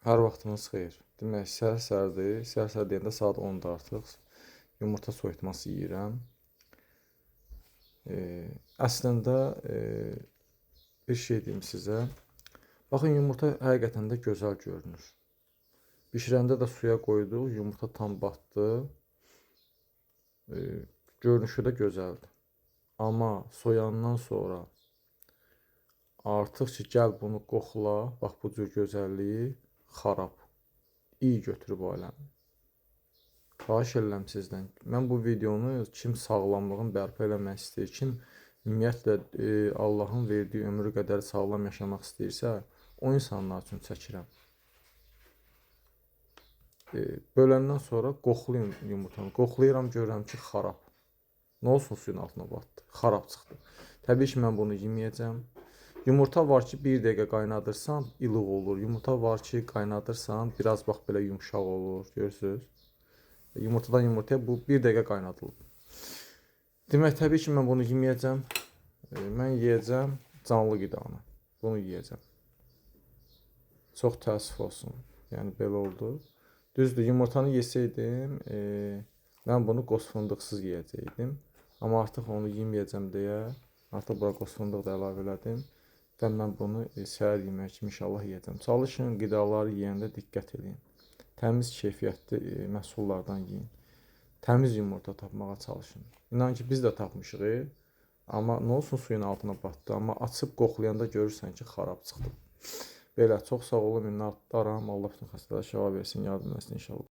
Hər vaxtınız xeyir. Demək, səhər-səhərdir. Səhər-səhər deyəndə saat 10-da artıq. Yumurta soyutması yeyirəm. Əslində bir şey deyim sizə. Baxın, yumurta həqiqətən də gözəl görünür. Bişirəndə də suya qoyduq, yumurta tam batdı. Görünüşü də gözəldir. Amma soyandan sonra artıq ki, gəl bunu qoxula, bax bu cür gözəlliyi xarab. İyi götürüb aləmi. Xahiş edirəm sizdən. Mən bu videonu kim sağlamlığın bərpa eləmək istəyir, kim ümumiyyətlə Allahın verdiyi ömrü qədər sağlam yaşamaq istəyirsə, o insanlar üçün çəkirəm. Böləndən sonra qoxlayın yumurtanı. Qoxlayıram, görürəm ki, xarab. Nə olsun suyun altına batdı, xarab çıxdı. Təbii ki, mən bunu yeməyəcəm. Yumurta var ki, 1 dəqiqə qaynadırsan, ilıq olur. Yumurta var ki, qaynadırsan, biraz bax belə yumşaq olur, görürsünüz? Yumurtadan yumurtaya bu 1 dəqiqə qaynadılıb. Demək, təbii ki, mən bunu yeməyəcəm. Mən yeyəcəm canlı qidanı. Bunu yeyəcəm. Çox təəssüf olsun. Yəni, belə oldu. Düzdür, yumurtanı yesəydim, mən bunu qoz fındıqsız yeyəcəkdim. Amma artıq onu yeməyəcəm deyə, artıq bura qoz fındıq da əlavə elədim. Və mən bunu səhər yeməyi kimi inşallah yeyəcəm. Çalışın, qidaları yeyəndə diqqət edin. Təmiz, keyfiyyətli məhsullardan yeyin. Təmiz yumurta tapmağa çalışın. İnan ki, biz də tapmışıq, amma nə olsun suyun altına batdı. Amma açıb qoxlayanda görürsən ki, xarab çıxdı. Belə, çox sağ olun, minnətdaram. Allah bütün xəstələrə şəfa versin, yardım etsin inşallah.